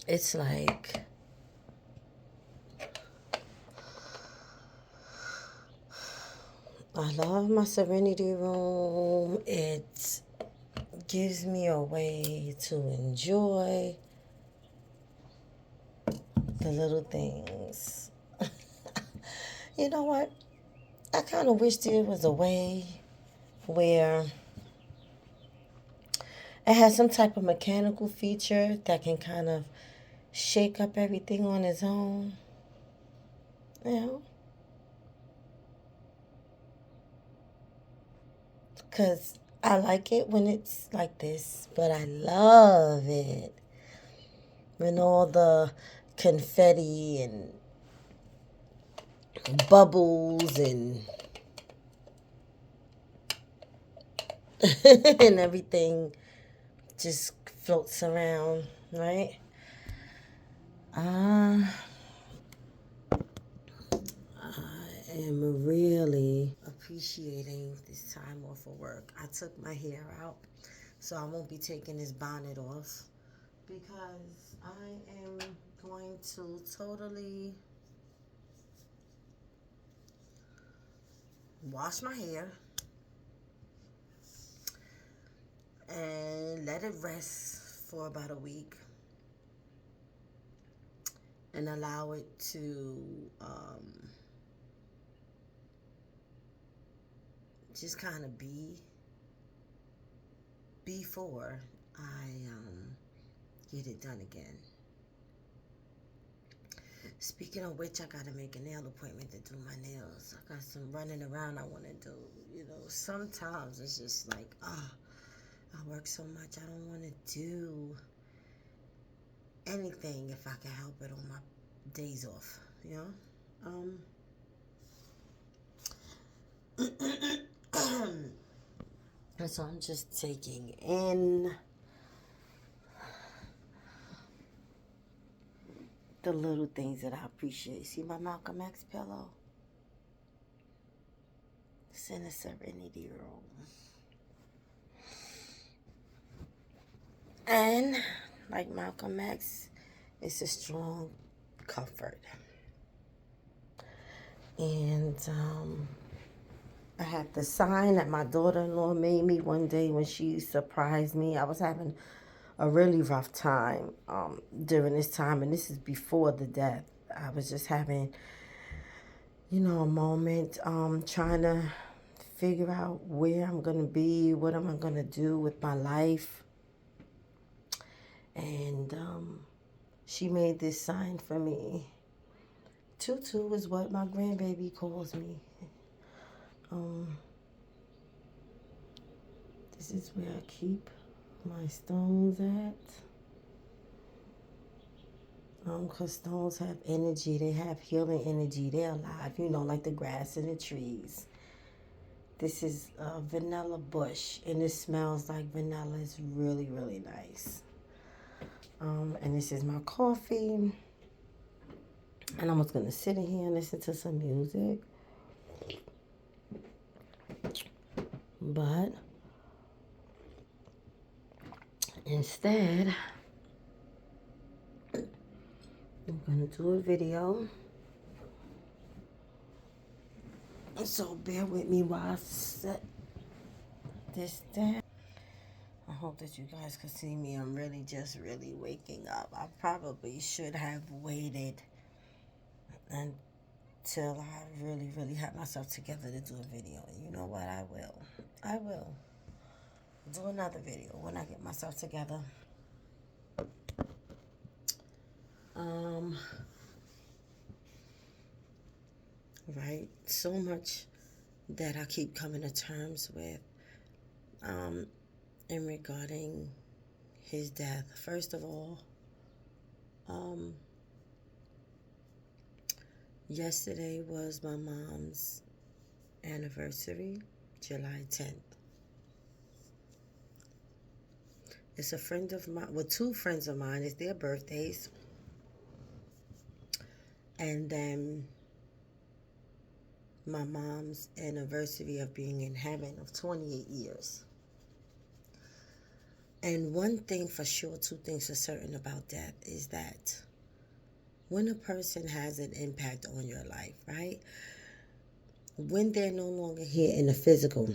It's like I love my serenity room. It gives me a way to enjoy the little things. You know what? I kind of wish there was a way where it has some type of mechanical feature that can kind of shake up everything on its own. You know? Because I like it when it's like this, but I love it when all the confetti and bubbles and and everything just floats around, right? Uh, I am really appreciating this time off of work. I took my hair out, so I won't be taking this bonnet off because I am going to totally wash my hair and let it rest for about a week and allow it to just kind of be before I get it done again. Speaking of which, I gotta make a nail appointment to do my nails. I got some running around I want to do. You know, sometimes it's just like, I work so much, I don't want to do anything if I can help it on my days off. You know. And so I'm just taking in the little things that I appreciate. See my Malcolm X pillow? It's in a serenity room. And like Malcolm X, it's a strong comfort. And I had the sign that my daughter-in-law made me one day when she surprised me. I was having a really rough time during this time, and this is before the death. I was just having, a moment trying to figure out where I'm going to be, what am I going to do with my life. And she made this sign for me. Tutu is what my grandbaby calls me. Um, this is where I keep my stones at. Because stones have energy. They have healing energy. They're alive, like the grass and the trees. This is a vanilla bush, and it smells like vanilla. It's really, really nice. And this is my coffee. And I'm just going to sit in here and listen to some music. But instead, I'm going to do a video. So bear with me while I set this down. I hope that you guys can see me. I'm really waking up. I probably should have waited until I really had myself together to do a video. And you know what? I will do another video when I get myself together. Right? So much that I keep coming to terms with in regarding his death. First of all, yesterday was my mom's anniversary, July 10th. It's a friend of mine, well, two friends of mine, it's their birthdays. And then my mom's anniversary of being in heaven of 28 years. And one thing for sure, two things for certain about death is that when a person has an impact on your life, right? When they're no longer here in the physical,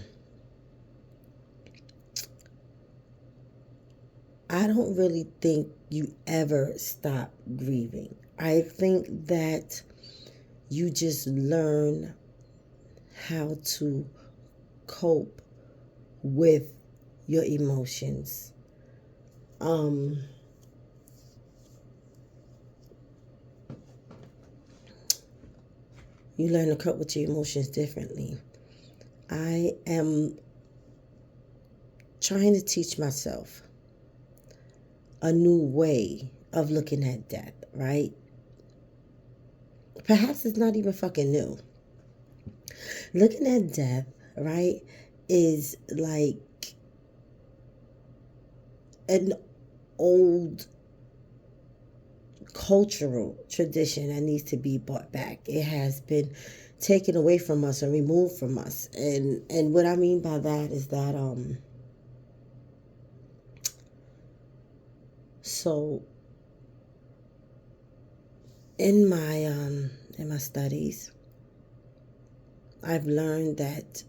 I don't really think you ever stop grieving. I think that you just learn how to cope with your emotions. You learn to cope with your emotions differently. I am trying to teach myself a new way of looking at death, right? Perhaps it's not even fucking new. Looking at death, right, is like an old cultural tradition that needs to be brought back. It has been taken away from us and removed from us. And what I mean by that is that so in my studies, I've learned that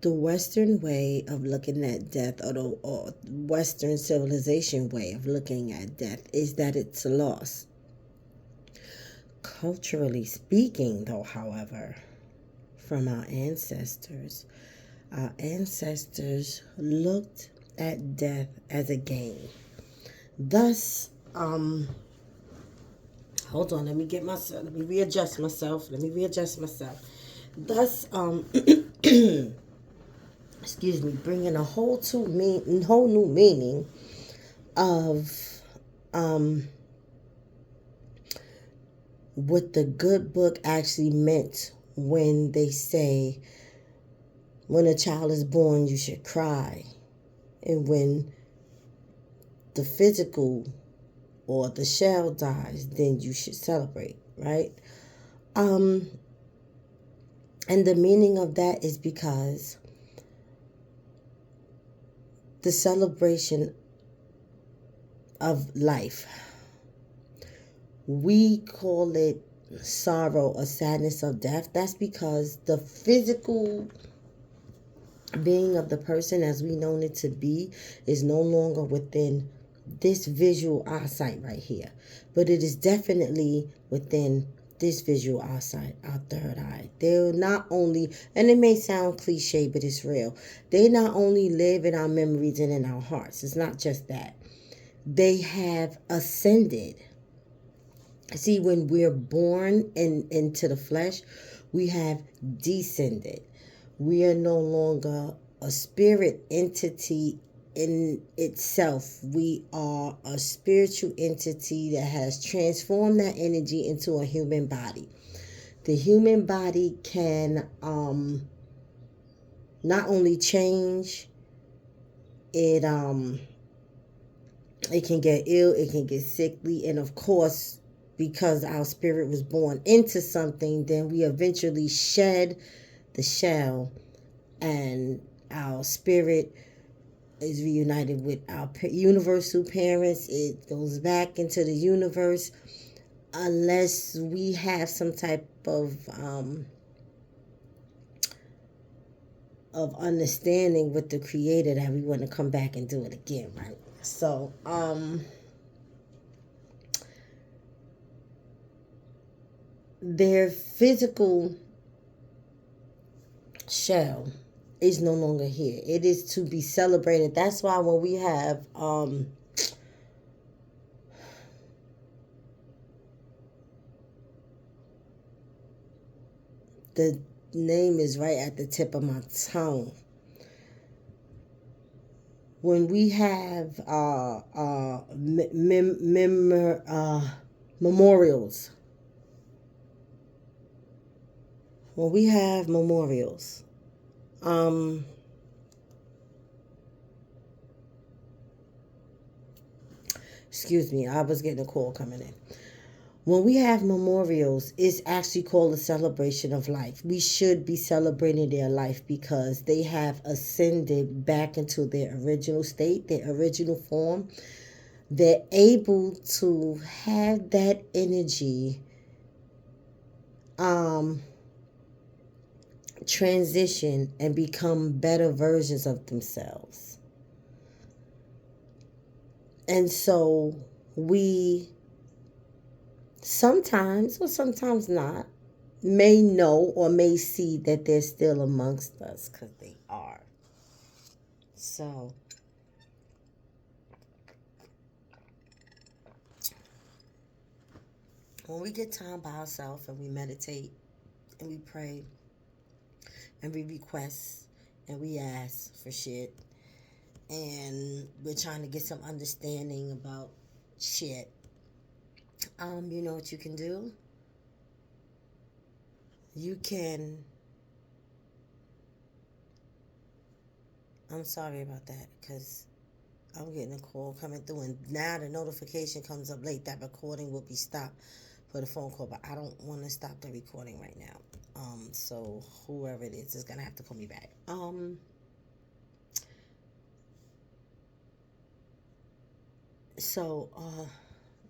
the Western way of looking at death, or Western civilization way of looking at death, is that it's a loss. Culturally speaking, though, however, from our ancestors looked at death as a game. Thus, hold on, let me readjust myself. Thus, excuse me, bringing a whole new meaning of what the good book actually meant when they say when a child is born you should cry, and when the physical or the shell dies then you should celebrate, right? And the meaning of that is because the celebration of life, we call it sorrow or sadness of death. That's because the physical being of the person as we know it to be is no longer within this visual eyesight right here, but it is definitely within this visual eyesight, our third eye. They're not only, and it may sound cliche, but it's real, they not only live in our memories and in our hearts. It's not just that. They have ascended. See, when we're born into the flesh, we have descended. We are no longer a spirit entity in itself. We are a spiritual entity that has transformed that energy into a human body. The human body can not only change, it can get ill, it can get sickly, and of course, because our spirit was born into something, then we eventually shed the shell and our spirit is reunited with our universal parents. It goes back into the universe unless we have some type of understanding with the creator that we want to come back and do it again, right? So their physical shell is no longer here. It is to be celebrated. That's why when we have the name is right at the tip of my tongue. When we have memorials, when we have memorials, excuse me, I was getting a call coming in. When we have memorials, it's actually called a celebration of life. We should be celebrating their life because they have ascended back into their original state, their original form. They're able to have that energy transition and become better versions of themselves. And so we sometimes, or sometimes not, may know or may see that they're still amongst us because they are. So, when we get time by ourselves and we meditate and we pray and we request and we ask for shit and we're trying to get some understanding about shit, you know what you can do? You can. I'm sorry about that because I'm getting a call coming through, and now the notification comes up late that recording will be stopped for the phone call, but I don't want to stop the recording right now. So whoever it is gonna have to call me back.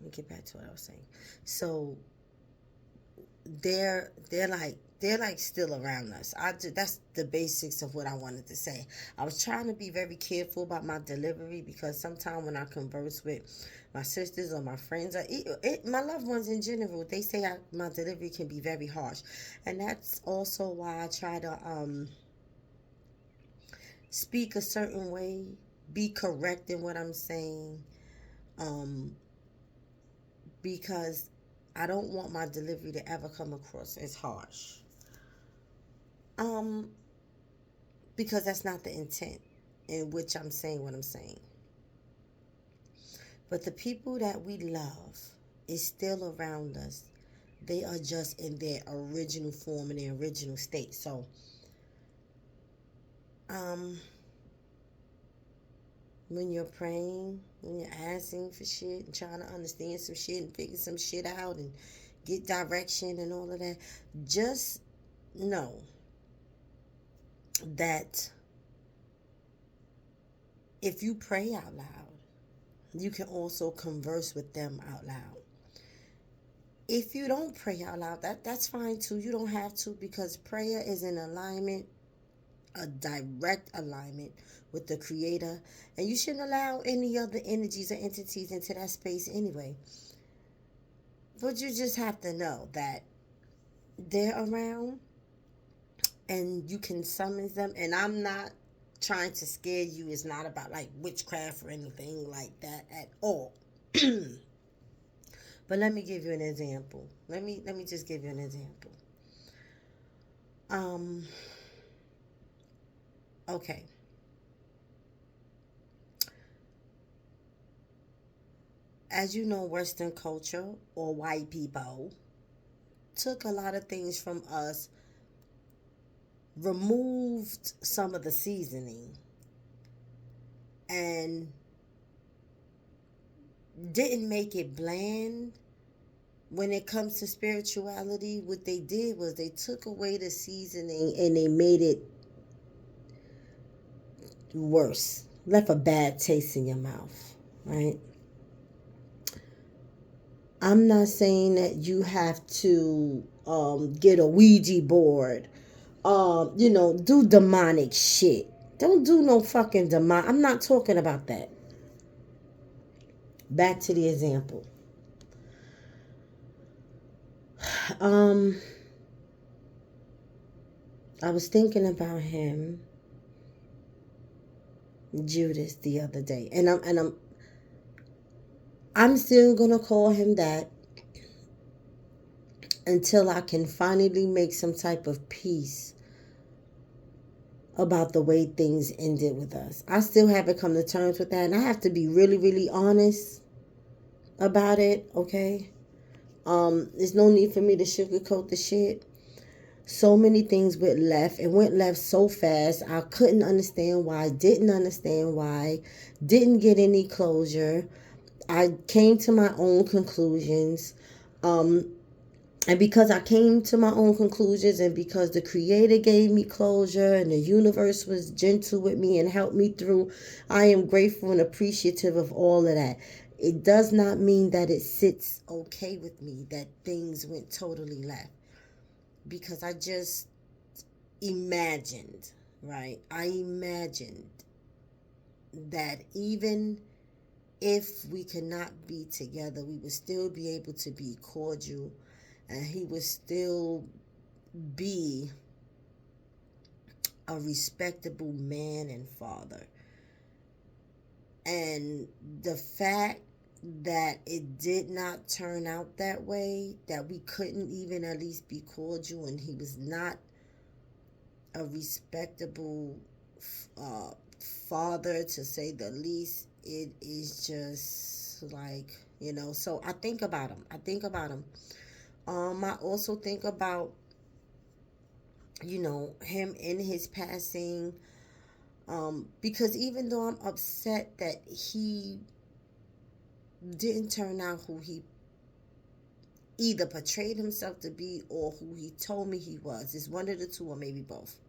Let me get back to what I was saying. So they're like still around us. That's the basics of what I wanted to say. I was trying to be very careful about my delivery because sometimes when I converse with my sisters or my friends or my loved ones in general, they say my delivery can be very harsh, and that's also why I try to speak a certain way, be correct in what I'm saying, um, because I don't want my delivery to ever come across as harsh. Um, because that's not the intent in which I'm saying what I'm saying. But the people that we love is still around us. They are just in their original form, in their original state. So, um, when you're praying, when you're asking for shit and trying to understand some shit and figure some shit out and get direction and all of that, just know that if you pray out loud, you can also converse with them out loud. If you don't pray out loud, that's fine too. You don't have to, because prayer is in alignment, a direct alignment with the Creator, and you shouldn't allow any other energies or entities into that space anyway. But you just have to know that they're around and you can summon them. And I'm not trying to scare you. It's not about like witchcraft or anything like that at all. But let me give you an example. Let me just give you an example. Um okay. As you know, Western culture or white people took a lot of things from us, removed some of the seasoning, and didn't make it bland. When it comes to spirituality, what they did was they took away the seasoning and they made it worse, left a bad taste in your mouth, right? I'm not saying that you have to get a Ouija board, do demonic shit. Don't do no fucking demon. I'm not talking about that. Back to the example. Um, I was thinking about him, Judas, the other day, and I'm still gonna call him that until I can finally make some type of peace about the way things ended with us. I still haven't come to terms with that, and I have to be really, really honest about it, okay? There's no need for me to sugarcoat the shit. So many things went left. It went left so fast. I couldn't understand why, didn't understand why, didn't get any closure. I came to my own conclusions. Um, and because I came to my own conclusions, and because the Creator gave me closure and the universe was gentle with me and helped me through, I am grateful and appreciative of all of that. It does not mean that it sits okay with me that things went totally left, because I just imagined, right? I imagined that even if we could not be together, we would still be able to be cordial, and he would still be a respectable man and father. And the fact that it did not turn out that way, that we couldn't even at least be cordial, and he was not a respectable uh, father, to say the least, it is just like, so I think about him. I also think about, him in his passing. Because even though I'm upset that he didn't turn out who he either portrayed himself to be or who he told me he was, it's one of the two or maybe both,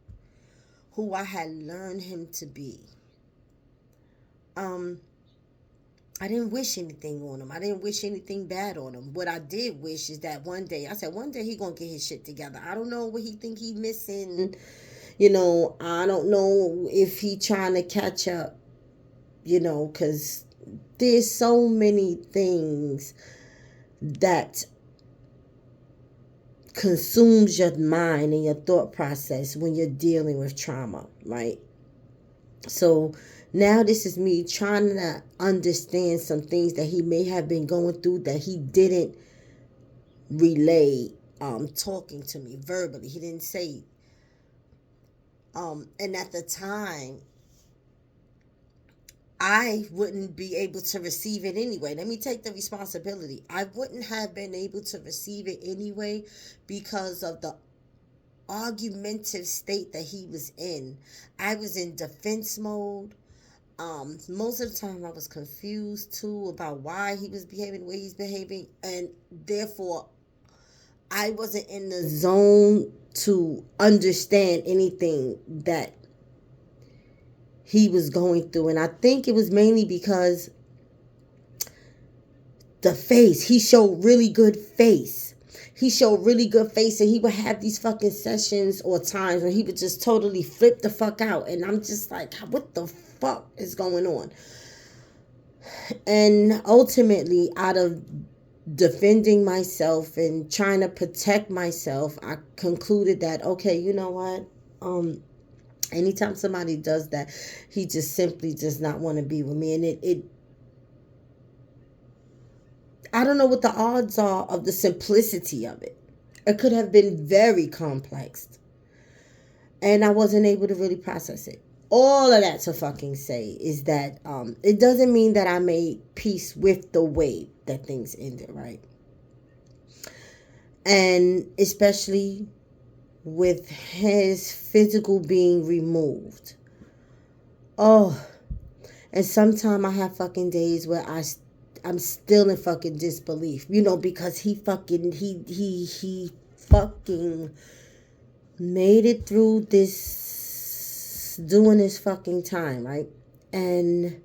who I had learned him to be. Um, I didn't wish anything on him. I didn't wish anything bad on him. What I did wish is that one day, I said, one day he gonna get his shit together. I don't know what he think he missing. I don't know if he trying to catch up, because there's so many things that consumes your mind and your thought process when you're dealing with trauma, right? So now this is me trying to understand some things that he may have been going through that he didn't relay, talking to me verbally. He didn't say. And at the time, I wouldn't be able to receive it anyway. Let me take the responsibility. I wouldn't have been able to receive it anyway because of the argumentative state that he was in. I was in defense mode. Most of the time I was confused too about why he was behaving the way he's behaving, and therefore I wasn't in the zone to understand anything that he was going through. And I think it was mainly because the face, he showed really good face. He showed really good face, and he would have these fucking sessions or times where he would just totally flip the fuck out. And I'm just like, what the fuck is going on? And ultimately, out of defending myself and trying to protect myself, I concluded that, okay, you know what? Anytime somebody does that, he just simply does not want to be with me. And it I don't know what the odds are of the simplicity of it. It could have been very complex. And I wasn't able to really process it. All of that to fucking say is that it doesn't mean that I made peace with the way that things ended, right? And especially with his physical being removed. Oh, and sometimes I have fucking days where I'm still in fucking disbelief, because he fucking made it through this, doing this fucking time, right? And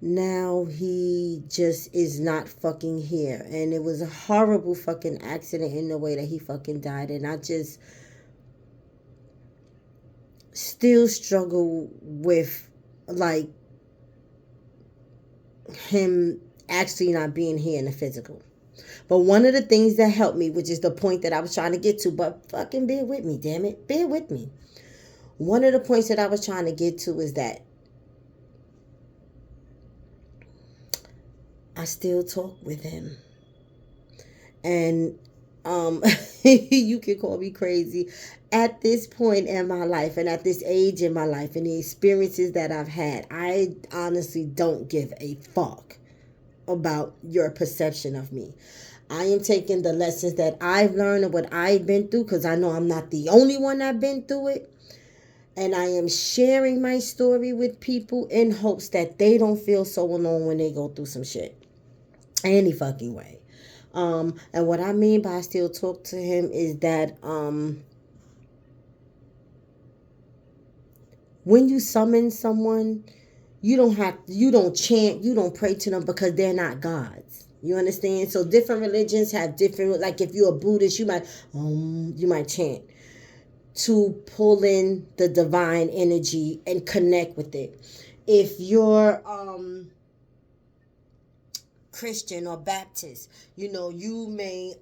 now he just is not fucking here. And it was a horrible fucking accident in the way that he fucking died. And I just still struggle with, like, him actually not being here in the physical. But one of the things that helped me, which is the point that I was trying to get to, but fucking bear with me, damn it, bear with me. One of the points that I was trying to get to is that I still talk with him. And you can call me crazy. At this point in my life and at this age in my life and the experiences that I've had, I honestly don't give a fuck about your perception of me. I am taking the lessons that I've learned and what I've been through, because I know I'm not the only one that's been through it. And I am sharing my story with people in hopes that they don't feel so alone when they go through some shit. Any fucking way. And what I mean by still talk to him is that when you summon someone, you don't chant, you don't pray to them because they're not gods. You understand? So different religions have different, like if you're a Buddhist, you might chant to pull in the divine energy and connect with it. If you're Christian or Baptist, you may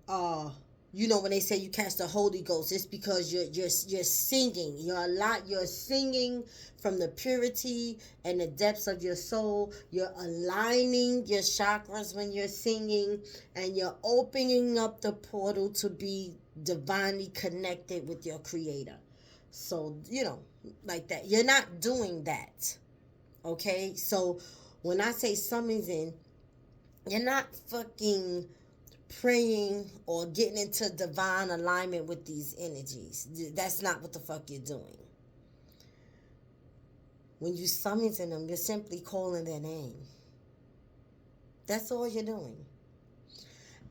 uh when they say you catch the Holy Ghost, it's because you're singing. You're singing from the purity and the depths of your soul. You're aligning your chakras when you're singing, and you're opening up the portal to be divinely connected with your creator. So, like that. You're not doing that. Okay? So when I say summons in, you're not fucking praying or getting into divine alignment with these energies. That's not what the fuck you're doing. When you summon them, you're simply calling their name. That's all you're doing.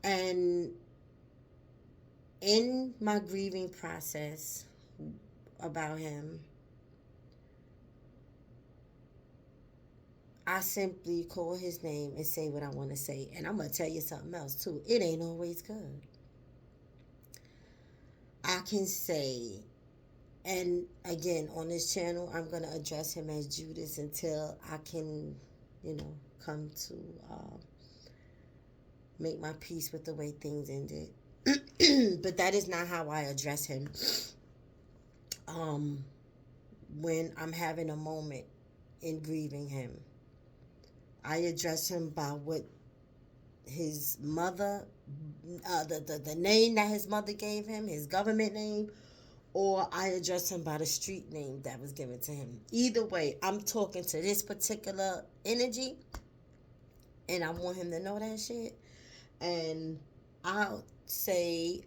And in my grieving process about him, I simply call his name and say what I want to say. And I'm going to tell you something else too. It ain't always good. I can say, and again, on this channel, I'm going to address him as Judas until I can, come to make my peace with the way things ended. But that is not how I address him. When I'm having a moment in grieving him, I address him by what his mother, the name that his mother gave him, his government name, or I address him by the street name that was given to him. Either way, I'm talking to this particular energy, and I want him to know that shit. And I'll say,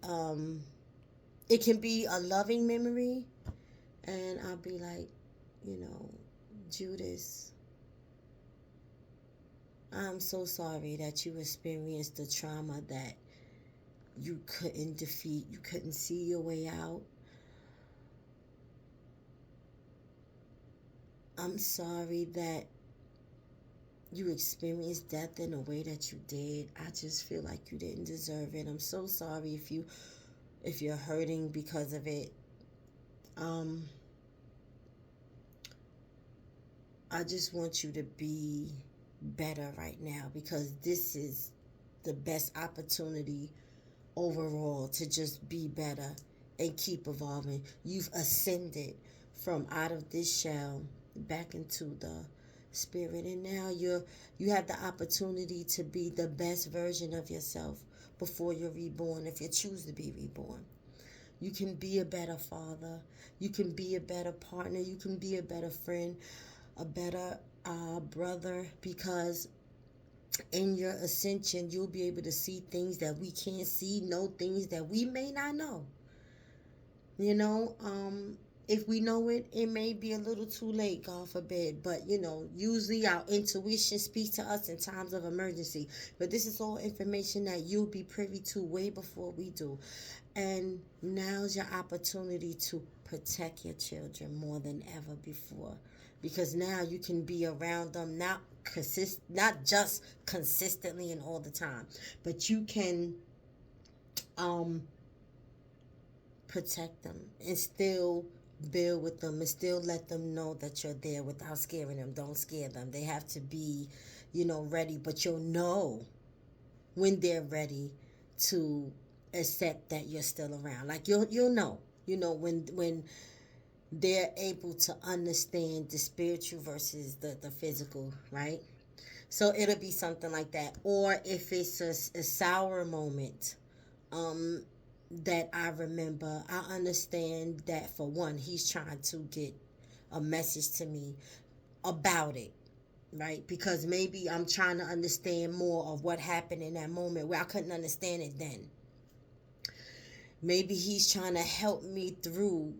it can be a loving memory, and I'll be like, Judas, I'm so sorry that you experienced the trauma that you couldn't defeat. You couldn't see your way out. I'm sorry that you experienced death in a way that you did. I just feel like you didn't deserve it. I'm so sorry if you're hurting because of it. I just want you to be better right now, because this is the best opportunity overall to just be better and keep evolving. You've ascended from out of this shell back into the spirit, and now you have the opportunity to be the best version of yourself before you're reborn, if you choose to be reborn. You can be a better father, you can be a better partner, you can be a better friend, a better brother, because in your ascension you'll be able to see things that we can't see, know things that we may not know. If we know it, it may be a little too late, God forbid. But, usually our intuition speaks to us in times of emergency. But this is all information that you'll be privy to way before we do. And now's your opportunity to protect your children more than ever before. Because now you can be around them, not just consistently and all the time, but you can protect them and still build with them and still let them know that you're there without scaring them. Don't scare them. They have to be, ready, but you'll know when they're ready to accept that you're still around. Like you'll know, when they're able to understand the spiritual versus the physical, right? So it'll be something like that. Or if it's a sour moment, that I remember, I understand that for one, he's trying to get a message to me about it, right? Because maybe I'm trying to understand more of what happened in that moment where I couldn't understand it then. Maybe he's trying to help me through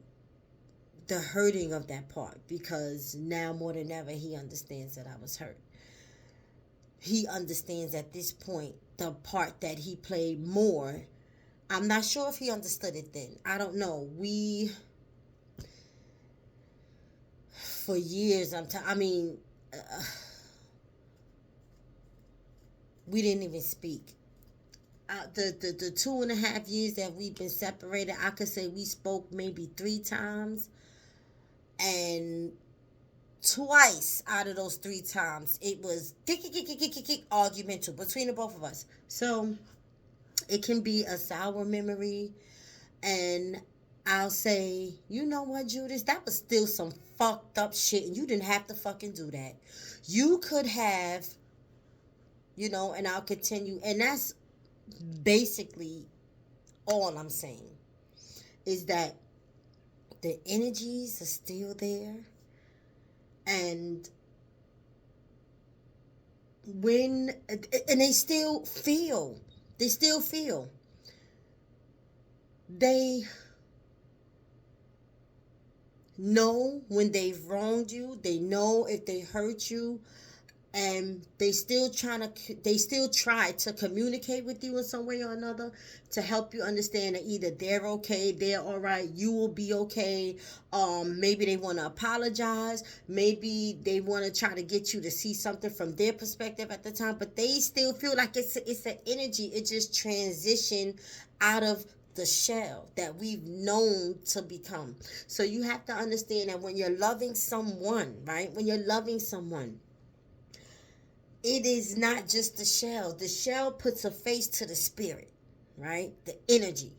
the hurting of that part, because now more than ever he understands that I was hurt. he understands at this point the part that he played more. I'm not sure if he understood it then. I don't know. For years, we didn't even speak. The 2.5 years that we've been separated, I could say we spoke maybe 3 times, and twice out of those 3 times it was argumental between the both of us. So it can be a sour memory, and I'll say, you know what, Judas, that was still some fucked up shit, and you didn't have to fucking do that. You could have, and I'll continue, and that's basically all I'm saying, is that the energies are still there, and they still feel, they know when they've wronged you, they know if they hurt you, and they still try to communicate with you in some way or another, to help you understand that either they're okay, they're all right, you will be okay. Maybe they want to apologize, maybe they want to try to get you to see something from their perspective at the time, but they still feel like it's an energy. It just transitioned out of the shell that we've known to become. So you have to understand that when you're loving someone, right, it is not just the shell. The shell puts a face to the spirit, right? The energy.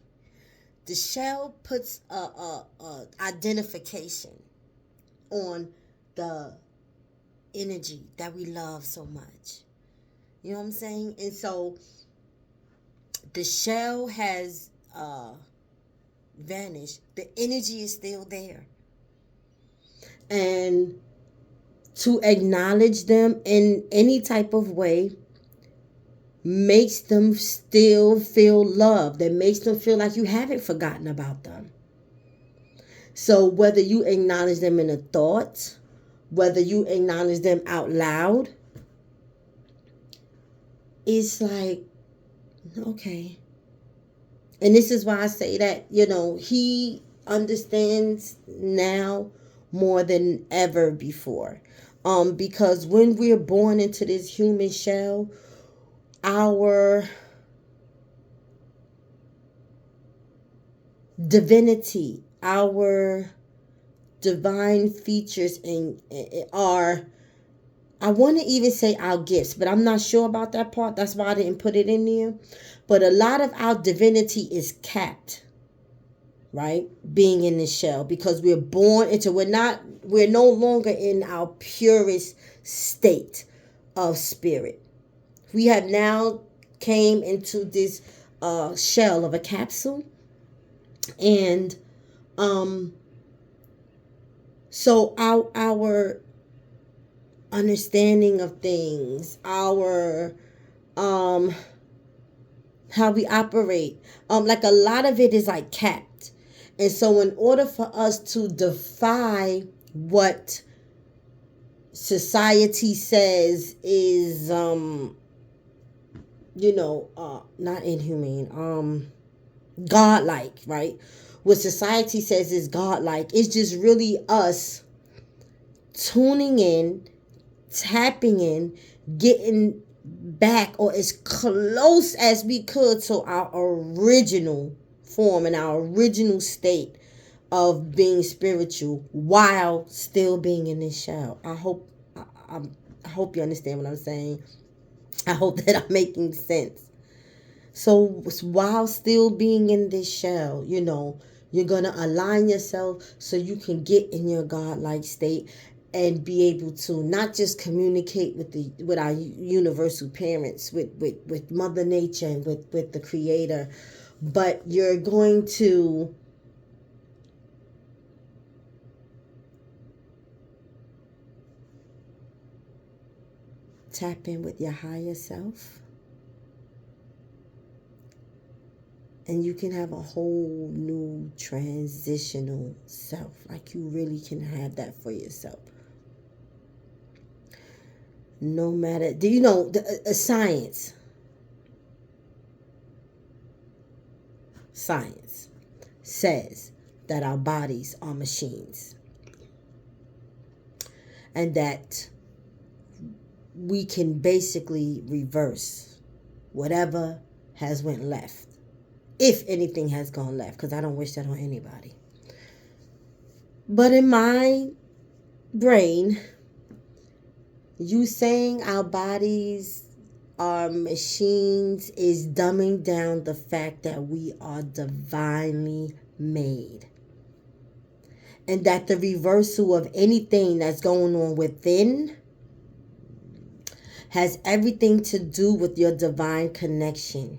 The shell puts a identification on the energy that we love so much. You know what I'm saying? And so the shell has vanished. The energy is still there. And to acknowledge them in any type of way makes them still feel loved. That makes them feel like you haven't forgotten about them. So whether you acknowledge them in a thought, whether you acknowledge them out loud, it's like, okay. And this is why I say that, he understands now more than ever before. Because when we're born into this human shell, our divinity, our divine features are, I want to even say our gifts, but I'm not sure about that part. That's why I didn't put it in there. But a lot of our divinity is capped, right? Being in the shell, because we're born into, we're no longer in our purest state of spirit. We have now came into this shell of a capsule, and so our understanding of things, our how we operate, like a lot of it is like capped. And so in order for us to defy what society says is not inhumane, godlike, right? What society says is godlike, it's just really us tuning in, tapping in, getting back, or as close as we could, to our original form and our original state of being spiritual while still being in this shell. I hope you understand what I'm saying. I hope that I'm making sense. So while still being in this shell, you're going to align yourself so you can get in your godlike state and be able to not just communicate with our universal parents, with Mother Nature and with the Creator, but you're going to tap in with your higher self, and you can have a whole new transitional self. Like, you really can have that for yourself. No matter, do you know science says that our bodies are machines, and that we can basically reverse whatever has went left, if anything has gone left, because I don't wish that on anybody. But in my brain, you saying our bodies are machines is dumbing down the fact that we are divinely made, and that the reversal of anything that's going on within has everything to do with your divine connection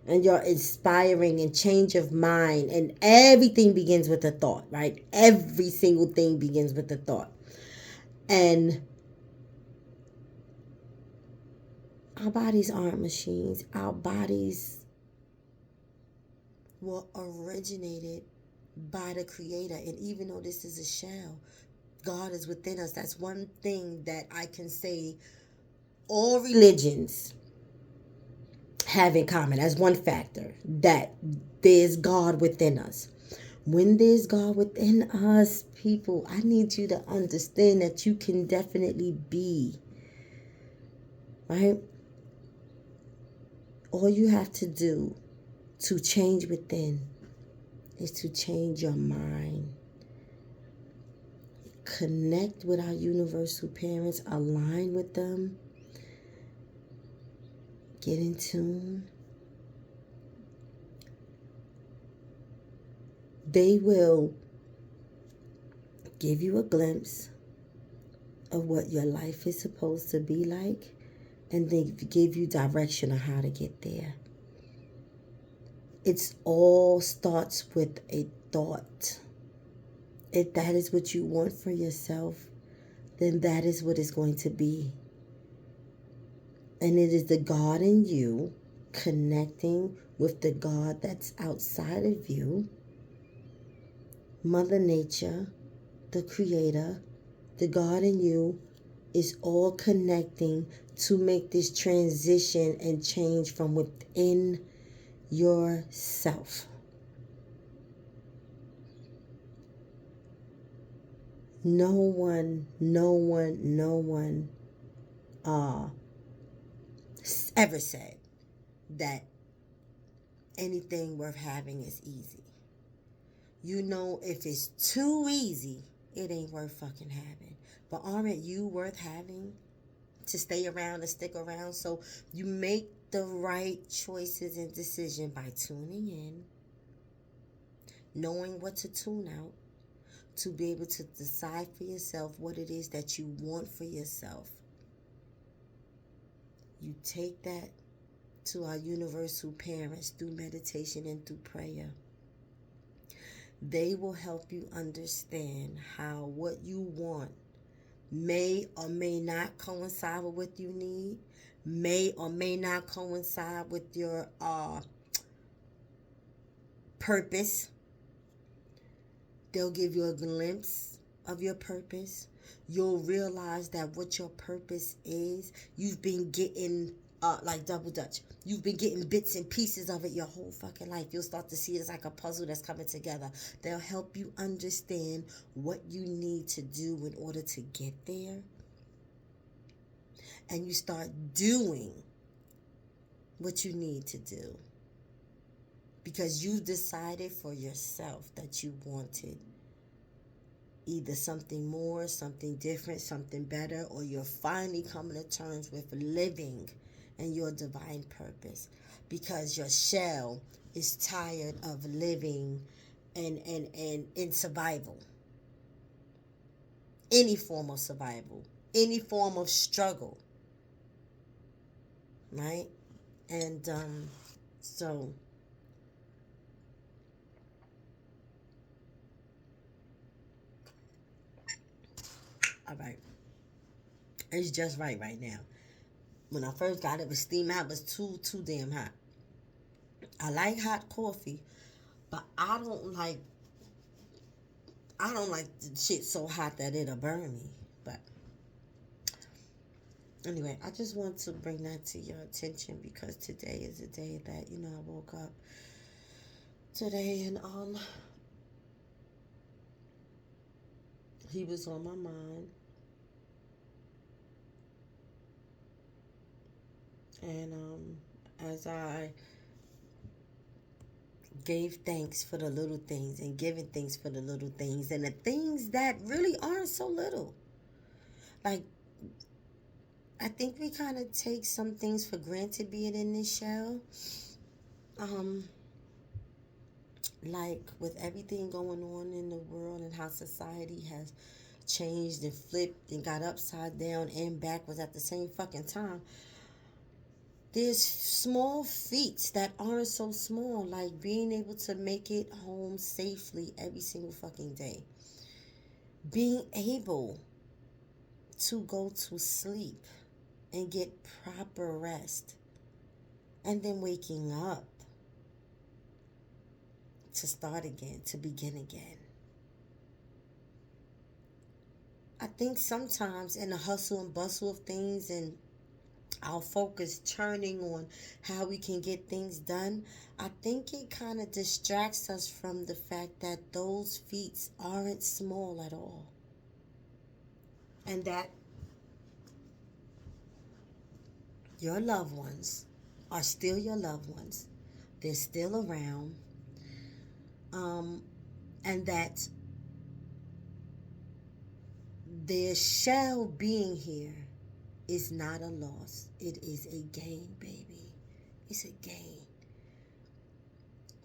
and your inspiring and change of mind. And everything begins with a thought, right? Every single thing begins with a thought. And our bodies aren't machines. Our bodies were originated by the Creator. And even though this is a shell, God is within us. That's one thing that I can say all religions have in common. That's one factor, that there's God within us. When there's God within us, people, I need you to understand that you can definitely be, right? All you have to do to change within is to change your mind. Connect with our universal parents, align with them, get in tune. They will give you a glimpse of what your life is supposed to be like, and they give you direction on how to get there. It's all starts with a thought. If that is what you want for yourself, then that is what it's going to be. And it is the God in you connecting with the God that's outside of you, Mother Nature, the Creator. The God in you is all connecting to make this transition and change from within yourself. No one ever said that anything worth having is easy. You know, if it's too easy, it ain't worth fucking having. But aren't you worth having to stay around and stick around? So you make the right choices and decision by tuning in, knowing what to tune out, to be able to decide for yourself what it is that you want for yourself. You take that to our universal parents through meditation and through prayer. They will help you understand how what you want may or may not coincide with what you need, may or may not coincide with your purpose. They'll give you a glimpse of your purpose. You'll realize that what your purpose is, you've been getting like double dutch. You've been getting bits and pieces of it your whole fucking life. You'll start to see it as like a puzzle that's coming together. They'll help you understand what you need to do in order to get there. And you start doing what you need to do. Because you decided for yourself that you wanted either something more, something different, something better, or you're finally coming to terms with living in your divine purpose. Because your shell is tired of living in survival. Any form of survival. Any form of struggle. Right? And so all right. It's just right now. When I first got it was steam out, it was too damn hot. I like hot coffee, but I don't like the shit so hot that it'll burn me. But Anyway, I just want to bring that to your attention because today is a day that, I woke up today and he was on my mind. And as I gave thanks for the little things and giving thanks for the little things and the things that really aren't so little. Like, I think we kind of take some things for granted being in this show. Um, like with everything going on in the world and how society has changed and flipped and got upside down and backwards at the same fucking time. There's small feats that aren't so small, like being able to make it home safely every single fucking day. Being able to go to sleep and get proper rest. And then waking up to start again, to begin again. I think sometimes in the hustle and bustle of things and our focus turning on how we can get things done, I think it kind of distracts us from the fact that those feats aren't small at all. And that your loved ones are still your loved ones. They're still around. And that their shell being here is not a loss. It is a gain, baby. It's a gain.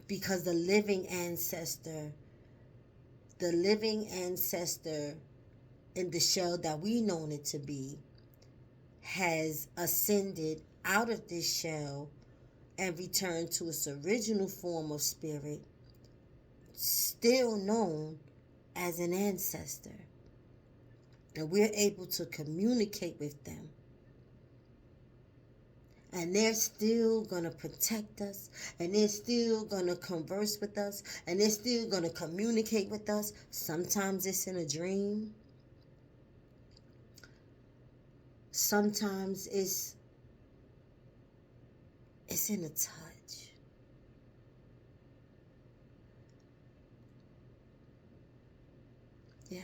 Because the living ancestor in the shell that we known it to be has ascended out of this shell and returned to its original form of spirit, still known as an ancestor. And we're able to communicate with them. And they're still going to protect us. And they're still going to converse with us. And they're still going to communicate with us. Sometimes it's in a dream. Sometimes it's in a touch. Yeah.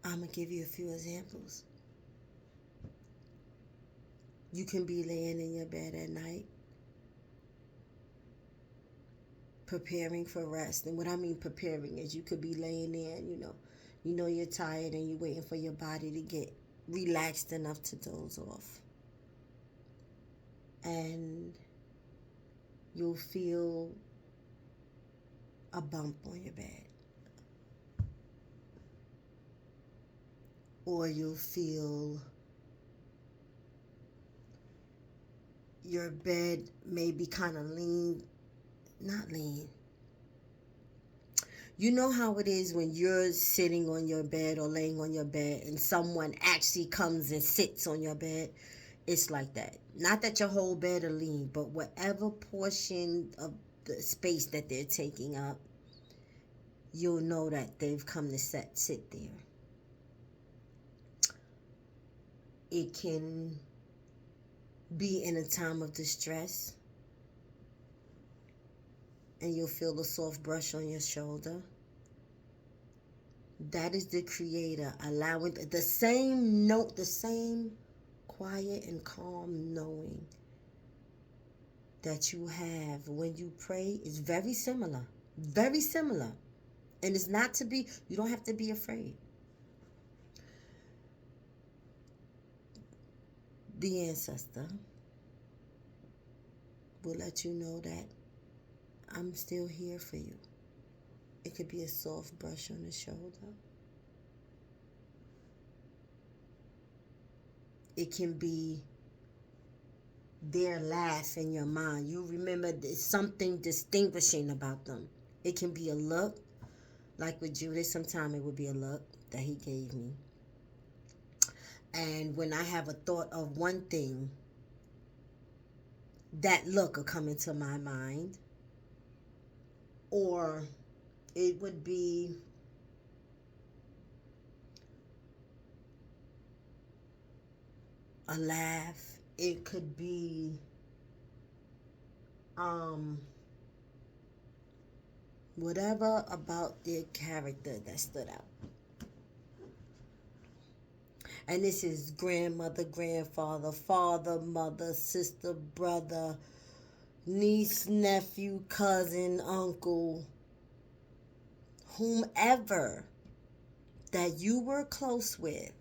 I'm going to give you a few examples. You can be laying in your bed at night, preparing for rest. And what I mean preparing is you could be laying there and you know you're tired and you're waiting for your body to get relaxed enough to doze off. And you'll feel a bump on your bed. Or you'll feel your bed may be kind of not lean. You know how it is when you're sitting on your bed or laying on your bed and someone actually comes and sits on your bed? It's like that. Not that your whole bed are lean, but whatever portion of the space that they're taking up, you'll know that they've come to sit there. It can be in a time of distress, and you'll feel a soft brush on your shoulder. That is the Creator allowing the same note, the same quiet and calm knowing that you have when you pray is very similar. Very similar. And it's not to be, you don't have to be afraid. The ancestor will let you know that I'm still here for you. It could be a soft brush on the shoulder. It can be their laugh in your mind. You remember there's something distinguishing about them. It can be a look. Like with Judas, sometimes it would be a look that he gave me. And when I have a thought of one thing, that look will come into my mind. Or it would be a laugh. It could be whatever about their character that stood out. And this is grandmother, grandfather, father, mother, sister, brother, niece, nephew, cousin, uncle, whomever that you were close with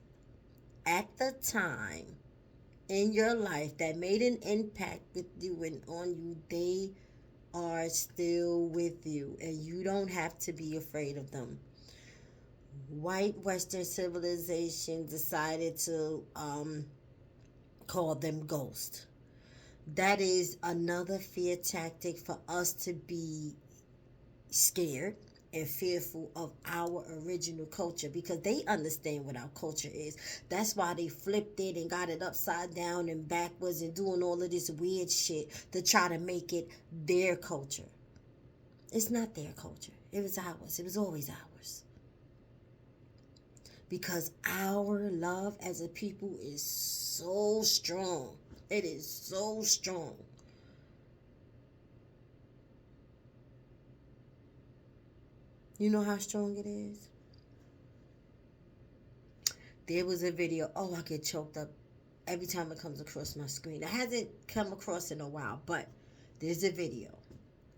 at the time in your life that made an impact with you and on you, they are still with you, and you don't have to be afraid of them. White Western civilization decided to call them ghosts. That is another fear tactic for us to be scared and fearful of our original culture, because they understand what our culture is. That's why they flipped it and got it upside down and backwards and doing all of this weird shit to try to make it their culture. It's not their culture. It was ours. It was always ours. Because our love as a people is so strong. It is so strong. You know how strong it is? There was a video. Oh, I get choked up every time it comes across my screen. It hasn't come across in a while, but there's a video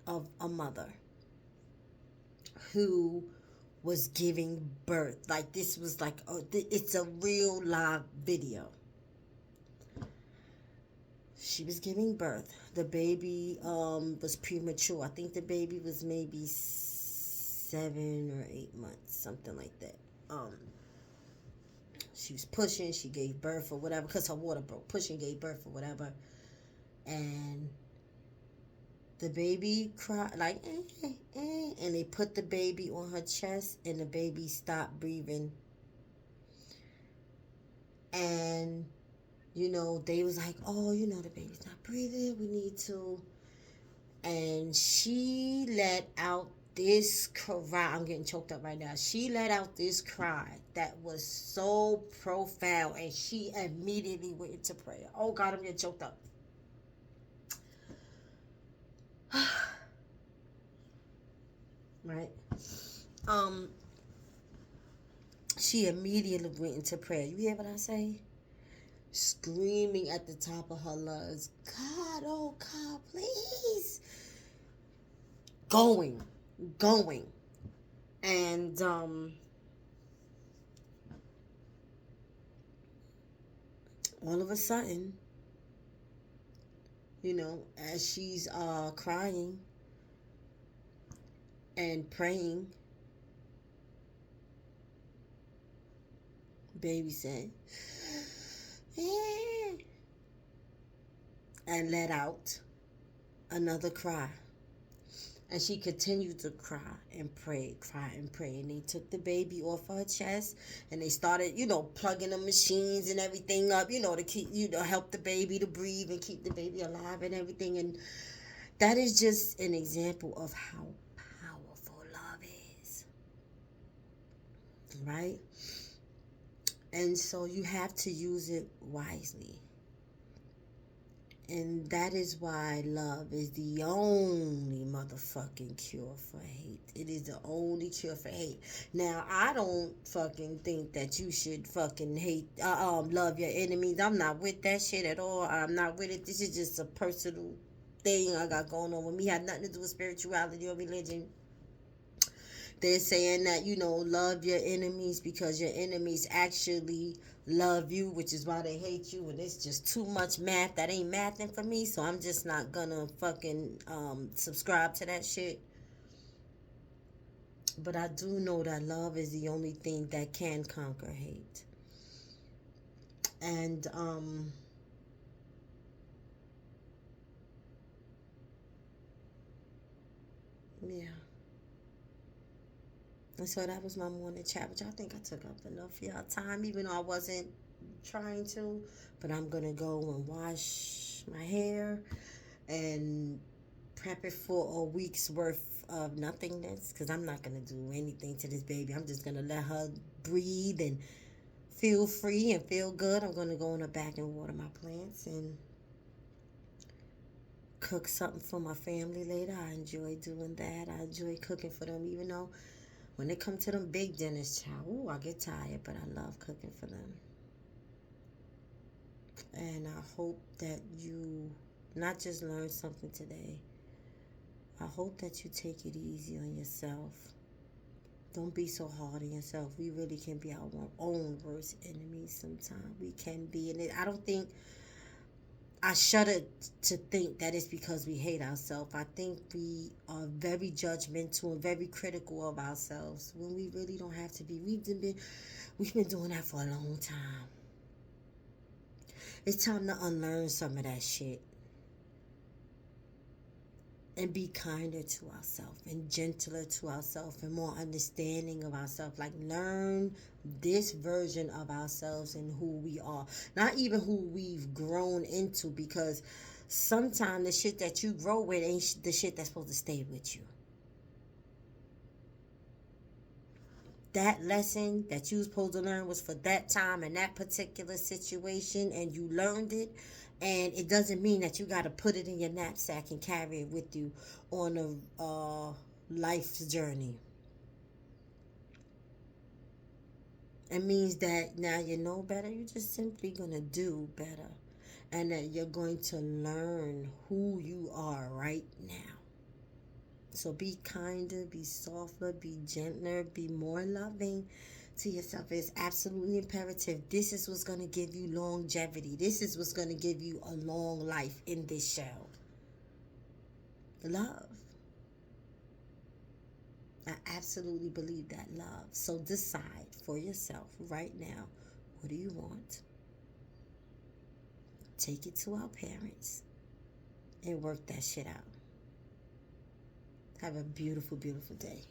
of a mother who was giving birth. Like, this was like, it's a real live video. She was giving birth. The baby was premature. I think the baby was maybe 7 or 8 months, something like that. She was pushing. She gave birth or whatever because her water broke. Pushing, gave birth or whatever, and the baby cried like, and they put the baby on her chest, and the baby stopped breathing. And they was like, oh, the baby's not breathing. We need to. And she let out this cry. I'm getting choked up right now. She let out this cry that was so profound, and she immediately went into prayer. Oh God, I'm getting choked up. Right? She immediately went into prayer. You hear what I say? Screaming at the top of her lungs, God, oh God, please. Going. And all of a sudden, as she's crying and praying, baby said, and let out another cry. And she continued to cry and pray. And they took the baby off her chest, and they started, plugging the machines and everything up, to keep, help the baby to breathe and keep the baby alive and everything. And that is just an example of how powerful love is. Right? And so you have to use it wisely. And that is why love is the only motherfucking cure for hate. It is the only cure for hate. Now, I don't fucking think that you should fucking hate, love your enemies. I'm not with that shit at all. I'm not with it. This is just a personal thing I got going on with me. It had nothing to do with spirituality or religion. They're saying that, love your enemies because your enemies actually love you, which is why they hate you. And it's just too much math. That ain't mathing for me. So I'm just not gonna fucking subscribe to that shit. But I do know that love is the only thing that can conquer hate. And yeah. And so that was my morning chat, which I think I took up enough of y'all time, even though I wasn't trying to. But I'm going to go and wash my hair and prep it for a week's worth of nothingness, because I'm not going to do anything to this baby. I'm just going to let her breathe and feel free and feel good, I'm going to go in the back and water my plants and cook something for my family later. I enjoy doing that. I enjoy cooking for them, even though when it comes to them big dinners, child, ooh, I get tired, but I love cooking for them. And I hope that you not just learn something today. I hope that you take it easy on yourself. Don't be so hard on yourself. We really can be our own worst enemies sometimes. We can be. And I don't think, I shudder to think that it's because we hate ourselves. I think we are very judgmental and very critical of ourselves when we really don't have to be. We've been doing that for a long time. It's time to unlearn some of that shit and be kinder to ourselves and gentler to ourselves and more understanding of ourselves. Like, learn this version of ourselves and who we are, not even who we've grown into, because sometimes the shit that you grow with ain't the shit that's supposed to stay with you. That lesson that you was supposed to learn was for that time and that particular situation, and you learned it. And it doesn't mean that you got to put it in your knapsack and carry it with you on a life's journey. It means that now you know better. You're just simply going to do better. And that you're going to learn who you are right now. So be kinder, be softer, be gentler, be more loving to yourself. It's absolutely imperative. This is what's going to give you longevity. This is what's going to give you a long life in this shell. Love. I absolutely believe that, love. So decide for yourself right now, what do you want? Take it to our parents and work that shit out. Have a beautiful, beautiful day.